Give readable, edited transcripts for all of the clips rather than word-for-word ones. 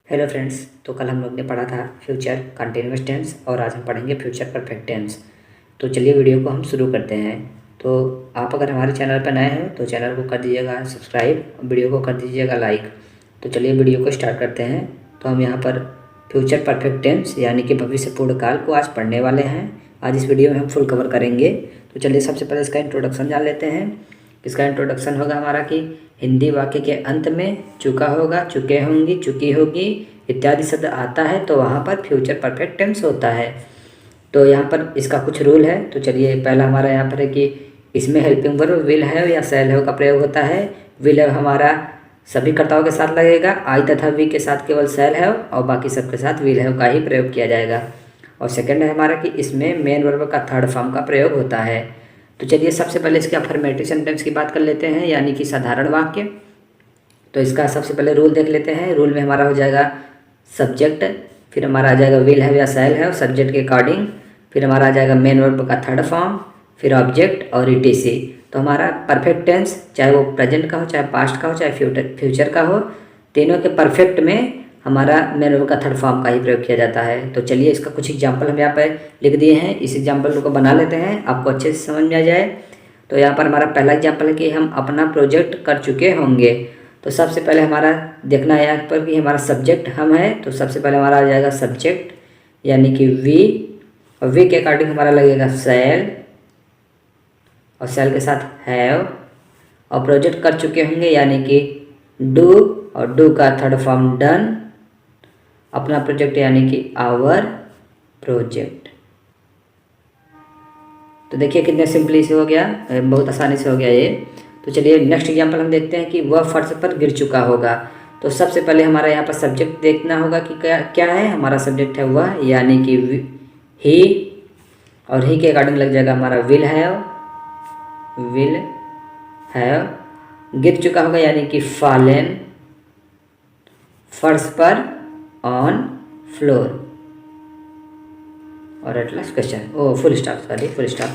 Hello friends, तो कल हम लोग ने पढ़ा था फ्यूचर कंटिन्यूअस टेंस और आज हम पढ़ेंगे फ्यूचर परफेक्ट टेंस। तो चलिए वीडियो को हम शुरू करते हैं। तो आप अगर हमारे चैनल पर नए हैं तो चैनल को कर दीजिएगा सब्सक्राइब, वीडियो को कर दीजिएगा लाइक। तो चलिए वीडियो को स्टार्ट करते हैं। तो हम यहाँ पर फ्यूचर परफेक्ट टेंस यानी कि भविष्य पूर्ण काल को आज पढ़ने वाले हैं। आज इस वीडियो में हम फुल कवर करेंगे। तो चलिए सबसे पहले इसका इंट्रोडक्शन जान लेते हैं। इसका इंट्रोडक्शन होगा हमारा कि हिंदी वाक्य के अंत में चुका होगा, चुके होंगी, चुकी होगी इत्यादि शब्द आता है तो वहाँ पर फ्यूचर परफेक्ट टेंस होता है। तो यहाँ पर इसका कुछ रूल है। तो चलिए पहला हमारा यहाँ पर है कि इसमें हेल्पिंग वर्ब विल हैव या शैल हैव का प्रयोग होता है। विल हैव हमारा सभी कर्ताओं के साथ लगेगा, आई तथा वी के साथ केवल शैल हैव और बाकी सबके साथ विल हैव का ही प्रयोग किया जाएगा। और सेकंड है हमारा कि इसमें मेन वर्ब का थर्ड फॉर्म का प्रयोग होता है। तो चलिए सबसे पहले इसके अफर्मेटिव सेंटेंस की बात कर लेते हैं यानी कि साधारण वाक्य। तो इसका सबसे पहले रूल देख लेते हैं। रूल में हमारा हो जाएगा सब्जेक्ट, फिर हमारा आ जाएगा विल हैव या शैल हैव सब्जेक्ट के अकॉर्डिंग, फिर हमारा आ जाएगा मेन वर्ब का थर्ड फॉर्म, फिर ऑब्जेक्ट और ईटीसी। तो हमारा परफेक्ट टेंस चाहे वो प्रेजेंट का हो, चाहे पास्ट का हो, चाहे फ्यूचर का हो, तीनों के परफेक्ट में हमारा मेन वर्ब का थर्ड फॉर्म का ही प्रयोग किया जाता है। तो चलिए इसका कुछ एग्जाम्पल हम यहाँ पर लिख दिए हैं, इस एग्जाम्पल को बना लेते हैं आपको अच्छे से समझ में आ जाए। तो यहाँ पर हमारा पहला एग्जाम्पल है कि हम अपना प्रोजेक्ट कर चुके होंगे। तो सबसे पहले हमारा देखना है यहाँ पर कि हमारा सब्जेक्ट हम है। तो सबसे पहले हमारा आ जाएगा सब्जेक्ट यानी कि वी, और वी के अकॉर्डिंग हमारा लगेगा शैल और शैल के साथ हैव, और प्रोजेक्ट कर चुके होंगे यानी कि डू, और डू का थर्ड फॉर्म डन, अपना प्रोजेक्ट यानी कि आवर प्रोजेक्ट। तो देखिए कितने सिंपली से हो गया, बहुत आसानी से हो गया ये। तो चलिए नेक्स्ट एग्जांपल हम देखते हैं कि वह फर्श पर गिर चुका होगा। तो सबसे पहले हमारा यहाँ पर सब्जेक्ट देखना होगा कि क्या है। हमारा सब्जेक्ट है वह यानी कि ही, और ही के अकॉर्डिंग लग जाएगा हमारा विल हैव। गिर चुका होगा यानी कि फॉलन, फर्श पर ऑन फ्लोर, और at last question full stop.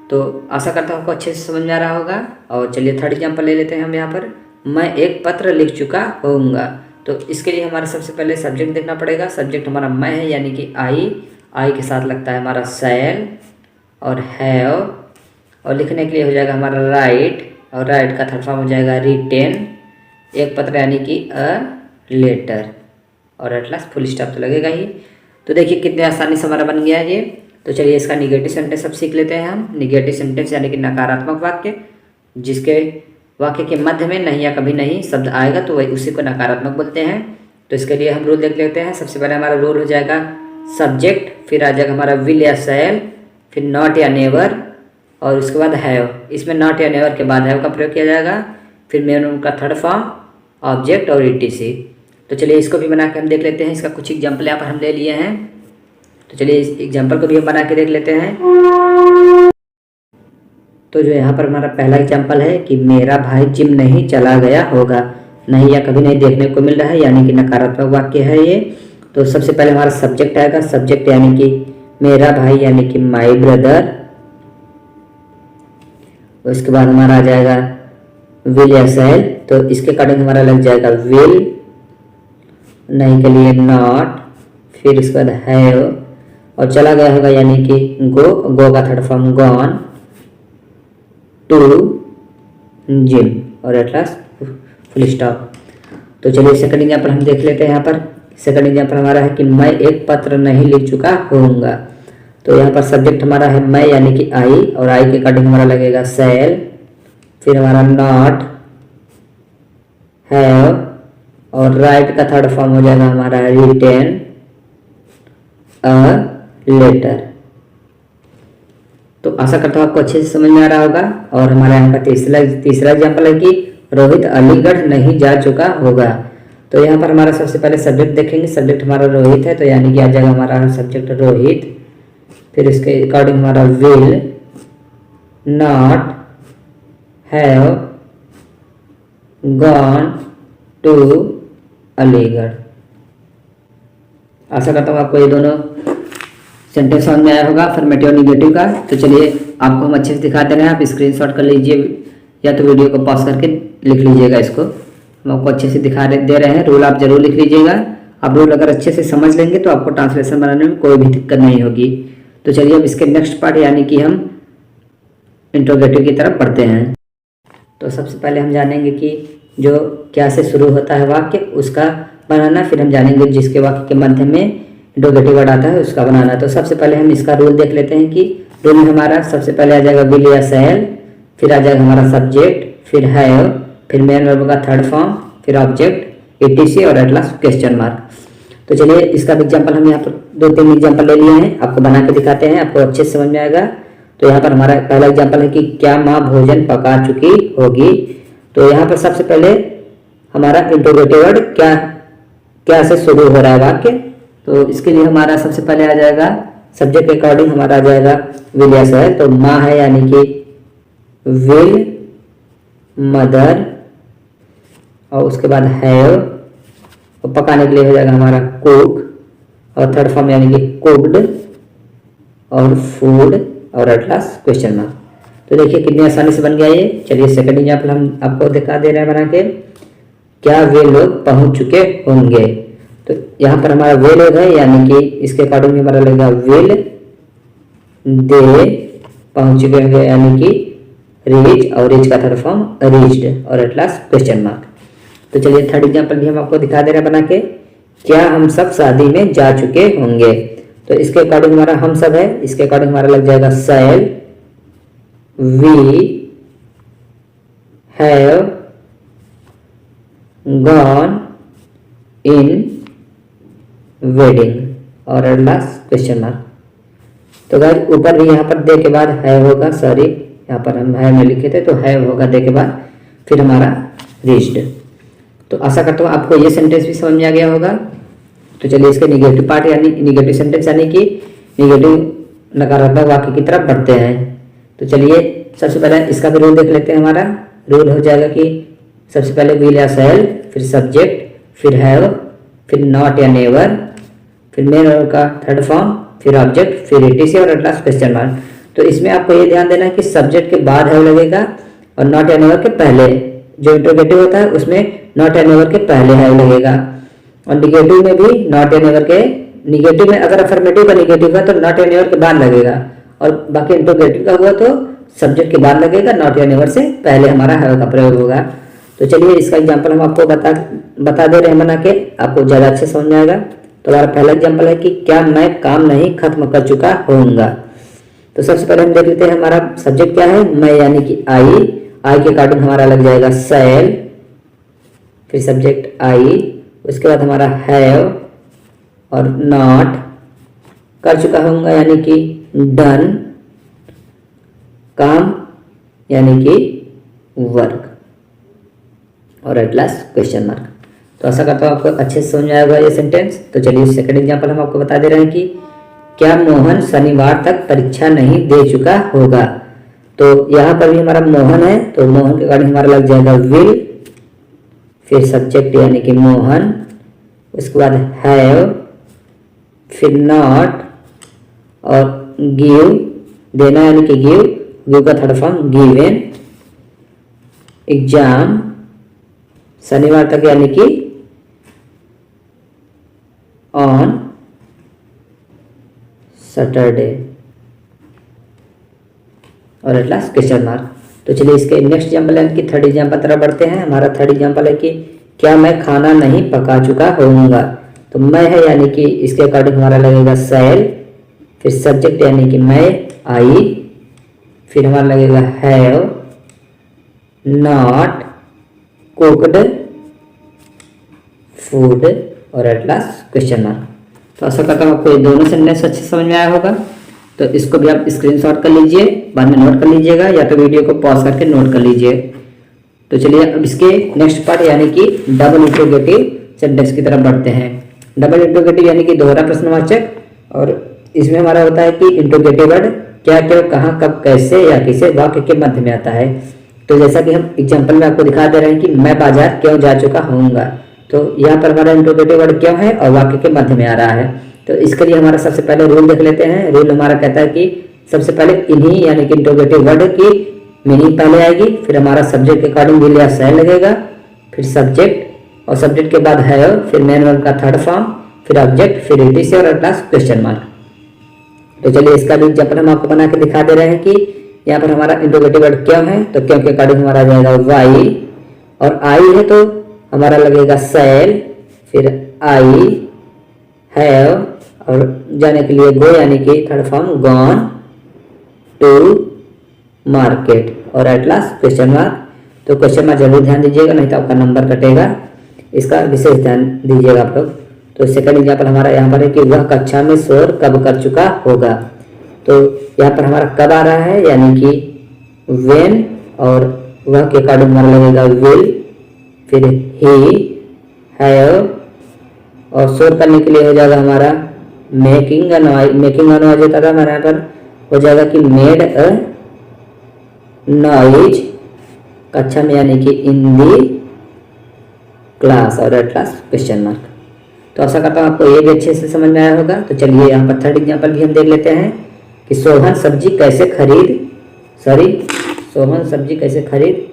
तो आशा करता हूँ आपको अच्छे से समझ में आ रहा होगा। और चलिए थर्ड एग्जाम्पल ले लेते हैं हम यहाँ पर। मैं एक पत्र लिख चुका होऊंगा। तो इसके लिए हमारा सबसे पहले सब्जेक्ट देखना पड़ेगा। सब्जेक्ट हमारा मैं है यानी कि आई के साथ लगता है हमारा शैल और हैव, और लिखने के लिए हो जाएगा हमारा राइट, और राइट का थर्ड फॉर्म हो जाएगा रिटेन, एक पत्र यानी कि अ लेटर, और एट लास्ट फुल स्टॉप तो लगेगा ही। तो देखिए कितने आसानी से हमारा बन गया है ये। तो चलिए इसका निगेटिव सेंटेंस अब सीख लेते हैं हम। निगेटिव सेंटेंस यानी कि नकारात्मक वाक्य, जिसके वाक्य के मध्य में नहीं या कभी नहीं शब्द आएगा तो वही उसी को नकारात्मक बोलते हैं। तो इसके लिए हम रूल देख लेते हैं। सबसे पहले हमारा रूल हो जाएगा सब्जेक्ट, फिर आ जाएगा हमारा विल या शैल, फिर नॉट या नेवर, और उसके बाद हैव। इसमें नॉट या नेवर के बाद हैव का प्रयोग किया जाएगा, फिर मेन का थर्ड फॉर्म, ऑब्जेक्ट और ईटीसी। तो चलिए इसको भी बना के हम देख लेते हैं। इसका कुछ एग्जाम्पल यहाँ पर हम ले लिए हैं। तो चलिए इस एग्जाम्पल को भी हम बना के देख लेते हैं। तो जो यहाँ पर हमारा पहला एग्जाम्पल है कि मेरा भाई जिम नहीं चला गया होगा। नहीं या कभी नहीं देखने को मिल रहा है यानी कि नकारात्मक वाक्य है ये। तो सबसे पहले हमारा सब्जेक्ट आएगा, सब्जेक्ट यानी कि मेरा भाई यानी कि माई ब्रदर। उसके बाद हमारा आ जाएगा विल या शैल, तो इसके अकॉर्डिंग हमारा लग जाएगा विल, नहीं के लिए नॉट, फिर इसके बाद हैव, और चला गया होगा यानी कि गो का third form gone, to gym, और एट लास्ट फुल स्टॉप। तो चलिए सेकंड एग्जाम्पल हम देख लेते हैं। यहाँ पर सेकंड एग्जाम्पल हमारा है कि मैं एक पत्र नहीं लिख चुका होऊंगा। तो यहाँ पर सब्जेक्ट हमारा है मैं यानी कि आई, और आई के अकॉर्डिंग हमारा लगेगा शैल, फिर हमारा नॉट, हैव, और राइट का थर्ड फॉर्म हो जाएगा हमारा रिटेन अ लेटर। तो आशा करता हूँ आपको अच्छे से समझ में आ रहा होगा। और हमारा यहाँ का तीसरा एग्जाम्पल है कि रोहित अलीगढ़ नहीं जा चुका होगा। तो यहाँ पर हमारा सबसे पहले सब्जेक्ट देखेंगे। सब्जेक्ट हमारा रोहित है तो यानी कि आ जाएगा हमारा सब्जेक्ट रोहित, फिर इसके अकॉर्डिंग हमारा will, not, have, gone to Aligarh. आशा करता हूँ आपको ये दोनों सेंटेंस समझ में आया होगा अफर्मेटिव और निगेटिव का। तो चलिए आपको हम अच्छे से दिखा दे रहे हैं, आप स्क्रीनशॉट कर लीजिए या तो वीडियो को पॉज करके लिख लीजिएगा। इसको हम आपको अच्छे से दिखा दे रहे हैं। रूल आप जरूर लिख लीजिएगा। आप रूल अगर अच्छे से समझ लेंगे तो आपको ट्रांसलेशन बनाने में कोई भी दिक्कत नहीं होगी। तो चलिए अब इसके नेक्स्ट पार्ट यानी कि हम इंट्रोगेटिव की तरफ बढ़ते हैं। तो सबसे पहले हम जानेंगे कि जो क्या से शुरू होता है वाक्य उसका बनाना, फिर हम जानेंगे जिसके वाक्य के मध्य में इंट्रोगेटिव वर्ड आता है उसका बनाना। तो सबसे पहले हम इसका रूल देख लेते हैं कि रूल में हमारा सबसे पहले आ जाएगा विल या शैल, फिर आ जाएगा हमारा सब्जेक्ट, फिर हैव, फिर मेन वर्ब का थर्ड फॉर्म, फिर ऑब्जेक्ट, etc और एट लास्ट क्वेश्चन मार्क। तो चलिए इसका एग्जाम्पल हम यहाँ पर 2-3 एग्जाम्पल ले लिए हैं, आपको बना के दिखाते हैं, आपको अच्छे से समझ में आएगा। तो यहाँ पर हमारा पहला एग्जाम्पल है कि क्या माँ भोजन पका चुकी होगी। तो यहाँ पर सबसे पहले हमारा इंट्रोगेटिव वर्ड क्या से शुरू हो रहा है वाक्य। तो इसके लिए हमारा सबसे पहले आ जाएगा सब्जेक्ट के अकॉर्डिंग हमारा आ जाएगा विल या शैल। तो माँ है यानी कि विल, मदर, और उसके बाद हैव, और पकाने के लिए हो जाएगा हमारा कुक, और थर्ड फॉर्म यानी कि कुक्ड, और फूड, और एट लास्ट क्वेश्चन मार्क। तो देखिए कितनी आसानी से बन गया ये। चलिए सेकंड एग्जाम्पल हम आपको दिखा दे रहे हैं बना के। क्या वे लोग पहुंच चुके होंगे। तो यहाँ पर हमारा वे लोग है यानी कि इसके अकॉर्डिंग हमारा लगेगा विल दे पहुंच चुके होंगे यानी कि रीच, और रीच का थर्ड फॉर्म रीच्ड, और एट लास्ट क्वेश्चन मार्क। तो चलिए थर्ड एग्जाम्पल भी हम आपको दिखा दे रहे हैं बना के। क्या हम सब शादी में जा चुके होंगे। तो इसके अकॉर्डिंग हमारा हम सब है, इसके अकॉर्डिंग हमारा लग जाएगा shall, we have gone in wedding, और एट लास्ट क्वेश्चन मार्क। तो गाइस ऊपर भी यहाँ पर दे के बाद हैव होगा, सॉरी यहाँ पर हम हैव में लिखे थे, तो हैव होगा दे के बाद, फिर हमारा रीच्ड। तो आशा करता हूँ आपको ये सेंटेंस भी समझ में आ गया होगा। तो चलिए इसके निगेटिव पार्ट यानी निगेटिव सेंटेंस यानी कि निगेटिव नकारात्मक वाक्य की तरफ बढ़ते हैं। तो चलिए सबसे पहले इसका भी रूल देख लेते हैं। हमारा रूल हो जाएगा कि सबसे पहले विल या शैल, फिर सब्जेक्ट, फिर हैव, फिर नॉट या नेवर, फिर मेन वर्ब का थर्ड फॉर्म, फिर ऑब्जेक्ट, फिर etc और एट लास्ट क्वेश्चन मार्क। तो इसमें आपको ये ध्यान देना है कि सब्जेक्ट के बाद हैव लगेगा और नॉट या नेवर के पहले। जो इंट्रोगेटिव होता है उसमें नॉट या नेवर के पहले हैव लगेगा, और निगेटिव में भी नॉट या नेवर के, निगेटिव में अगर अफर्मेटिव का निगेटिव है तो नॉट या नेवर के बाद लगेगा, और बाकी इंट्रोगेटिव का हुआ तो सब्जेक्ट के बाद लगेगा, नॉट या नेवर से पहले हमारा हैव का प्रयोग होगा। तो चलिए इसका एग्जाम्पल हम आपको बता दे रहे हैं बना के, आपको ज़्यादा अच्छे समझ में आएगा। तो हमारा पहला एग्जाम्पल है कि क्या मैं काम नहीं खत्म कर चुका होऊंगा। तो सबसे पहले हम देख लेते हैं हमारा सब्जेक्ट क्या है, मैं यानी कि आई के अकॉर्डिंग हमारा लग जाएगा शैल, फिर सब्जेक्ट आई, उसके बाद हमारा हैव और नॉट, कर चुका होऊंगा यानी कि डन, काम यानी कि वर्क, और एट लास्ट क्वेश्चन मार्क। तो आशा करता हूँ आपको अच्छे से समझ आएगा ये सेंटेंस। तो चलिए सेकंड एग्जांपल हम आपको बता दे रहे हैं कि क्या मोहन शनिवार तक परीक्षा नहीं दे चुका होगा। तो यहाँ पर भी हमारा मोहन है, तो मोहन के अकॉर्डिंग हमारा लग जाएगा विल, फिर सब्जेक्ट यानी कि मोहन, उसके बाद हैव, फिर नॉट, और गिव, देना यानी कि गिव का थर्ड फॉर्म गिवन, एग्जाम, शनिवार तक यानी कि ऑन सैटरडे, और एट लास्ट क्वेश्चन मार्क। तो चलिए इसके नेक्स्ट एग्जाम्पल यानी कि थर्ड एग्जाम्पल तरफ बढ़ते हैं। हमारा थर्ड एग्जाम्पल है कि क्या मैं खाना नहीं पका चुका होऊंगा। तो मैं है यानी कि इसके अकॉर्डिंग हमारा लगेगा शैल, फिर सब्जेक्ट यानी कि मैं आई, फिर हमारा लगेगा हैव, नॉट, कुक्ड, फूड, और एट लास्ट क्वेश्चन मार्क। तो आशा करता हूँ आपको ये दोनों सेंटेंस अच्छे समझ में आया होगा। तो इसको भी आप स्क्रीनशॉट कर लीजिए, बाद में नोट कर लीजिएगा, या तो वीडियो को पॉज करके नोट कर लीजिए। तो चलिए अब इसके नेक्स्ट पार्ट यानी कि डबल इंट्रोगेटिव सेंटेंस की तरफ बढ़ते हैं। डबल इंट्रोगेटिव यानी कि दोहरा प्रश्नवाचक, और इसमें हमारा होता है कि इंट्रोगेटिव वर्ड क्या, क्यों, कहाँ, कब, कैसे या किसे वाक्य के मध्य में आता है। तो जैसा कि हम एग्जाम्पल में आपको दिखा दे रहे हैं कि मैं बाजार क्यों जा चुका होऊंगा। तो यहाँ पर हमारा इंट्रोगेटिव वर्ड क्यों है और वाक्य के मध्य में आ रहा है। तो इसके लिए हमारा सबसे पहले रूल देख लेते हैं। रूल हमारा कहता है कि सबसे पहले इन्हीं यानी कि इंट्रोगेटिव वर्ड की मीनिंग पहले आएगी, फिर हमारा सब्जेक्ट के अकॉर्डिंग विल या शैल लगेगा, फिर सब्जेक्ट, और सब्जेक्ट के बाद हैव, फिर मेन वर्ब का थर्ड फॉर्म, फिर ऑब्जेक्ट, फिर etc और एट लास्ट क्वेश्चन मार्क। तो चलिए इसका भी एग्जाम्पल हम आपको बना के दिखा दे रहे हैं कि यहाँ पर हमारा इंट्रोगेटिव वर्ड क्यों है। तो क्यों के अकॉर्डिंग हमारा आ जाएगा वाई, और आई है तो हमारा लगेगा सेल, फिर आई हैव, और जाने के लिए गो यानी कि third form gone to market, और एट लास्ट क्वेश्चन मार्क। तो क्वेश्चन मार्क जरूर ध्यान दीजिएगा, नहीं तो आपका नंबर कटेगा, इसका विशेष ध्यान दीजिएगा आप लोग। तो सेकंड एग्जाम्पल हमारा यहाँ पर है कि वह कक्षा में शोर कब कर चुका होगा। तो यहाँ पर हमारा कब आ रहा है यानी कि व्हेन, और वह के अकॉर्डिंग हमारा लगेगा विल, फिर ही हैव, और शोर करने के लिए हो जाएगा हमारा making a noise. Making a noise होता था हमारे यहाँ पर, हो जाएगा कि मेड अ नॉइज कक्षा में यानी कि इन दी क्लास, और एट लास्ट क्वेश्चन मार्क। तो आशा करता हूँ आपको ये भी अच्छे से समझ में आया होगा। तो चलिए यहाँ पर थर्ड एग्जाम्पल भी हम देख लेते हैं कि सोहन सब्जी कैसे खरीद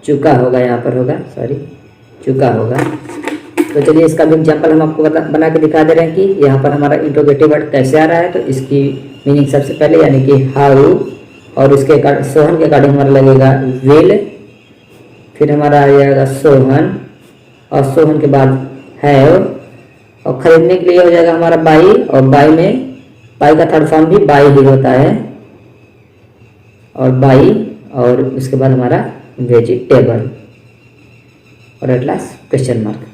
चुका होगा, यहाँ पर होगा चुका होगा। तो चलिए इसका भी एग्जाम्पल हम आपको बना के दिखा दे रहे हैं कि यहाँ पर हमारा इंट्रोगेटिव वर्ड कैसे आ रहा है। तो इसकी मीनिंग सबसे पहले यानी कि हाउ, और उसके सोहन के अकॉर्डिंग हमारा लगेगा विल, फिर हमारा आ जाएगा सोहन, और सोहन के बाद हैव, और खरीदने के लिए हो जाएगा हमारा बाई, और बाई का थर्ड फॉर्म भी बाई ही होता है, और बाई, और उसके बाद हमारा वेजिटेबल, और एट लास्ट क्वेश्चन मार्क।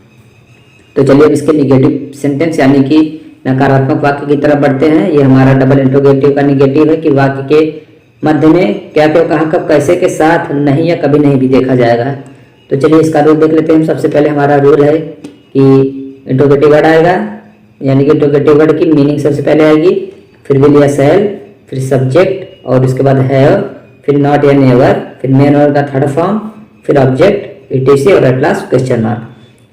तो चलिए अब इसके निगेटिव सेंटेंस यानी कि नकारात्मक वाक्य की तरफ बढ़ते हैं। ये हमारा डबल इंट्रोगेटिव का निगेटिव है कि वाक्य के मध्य में क्या क्यों कहाँ कब कैसे के साथ नहीं या कभी नहीं भी देखा जाएगा। तो चलिए इसका रूल देख लेते हैं हम। सबसे पहले हमारा रूल है कि इंट्रोगेटिव वर्ड आएगा, यानी कि इंट्रोगेटिव वर्ड की मीनिंग सबसे पहले आएगी, फिर विल या सेल, फिर सब्जेक्ट, और उसके बाद हैव, फिर नॉट या नेवर, फिर मेन वर्ब का थर्ड फॉर्म, फिर ऑब्जेक्ट etc और एट लास्ट क्वेश्चन मार्क।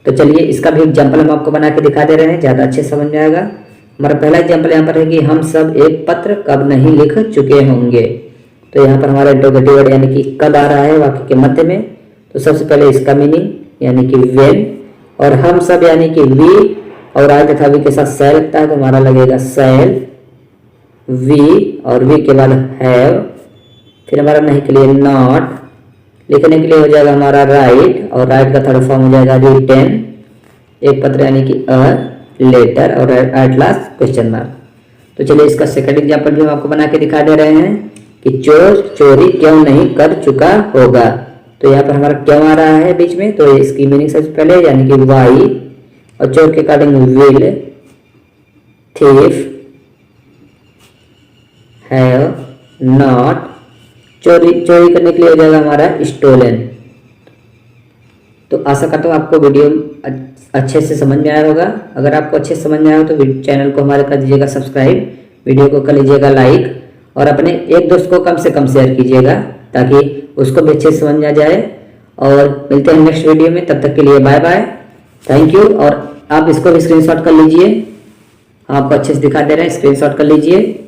तो चलिए इसका भी एग्जाम्पल हम आपको बना के दिखा दे रहे हैं, ज़्यादा अच्छे समझ में आएगा। हमारा पहला एग्जाम्पल यहाँ पर है कि हम सब एक पत्र कब नहीं लिख चुके होंगे। तो यहाँ पर हमारा इंट्रोगेटिव वर्ड यानी कि कब आ रहा है वाक्य के मध्य में। तो सबसे पहले इसका मीनिंग यानी कि व्हेन, और हम सब यानी कि वी, और आई तथा वी के साथ सेल लगता है तो हमारा लगेगा सेल वी, और वी के बाद हैव, फिर हमारा नहीं के लिए नॉट, लिखने के लिए हो जाएगा हमारा राइट, और राइट का थर्ड फॉर्म हो जाएगा रिटेन, एक पत्र यानी कि अ लेटर, और एट लास्ट क्वेश्चन मार्क। तो चलिए इसका सेकंड एग्जाम्पल भी हम आपको बना के दिखा दे रहे हैं कि चोर चोरी क्यों नहीं कर चुका होगा। तो यहाँ पर हमारा क्यों आ रहा है बीच में, तो इसकी मीनिंग सबसे पहले यानी कि वाई, और चोर के according will, thief, have, not, चोरी करने के लिए हो जाएगा हमारा स्टोलन। तो आशा करता हूँ आपको वीडियो अच्छे से समझ में आया होगा। अगर आपको अच्छे से समझ में आया हो तो चैनल को हमारे कर दीजिएगा सब्सक्राइब, वीडियो को कर लीजिएगा लाइक, और अपने एक दोस्त को कम से कम शेयर कीजिएगा ताकि उसको भी अच्छे से समझ में आ जाए। और मिलते हैं नेक्स्ट वीडियो में, तब तक के लिए बाय बाय, थैंक यू। और आप इसको भी स्क्रीनशॉट कर लीजिए, आपको अच्छे से दिखा दे रहे हैं, स्क्रीनशॉट कर लीजिए।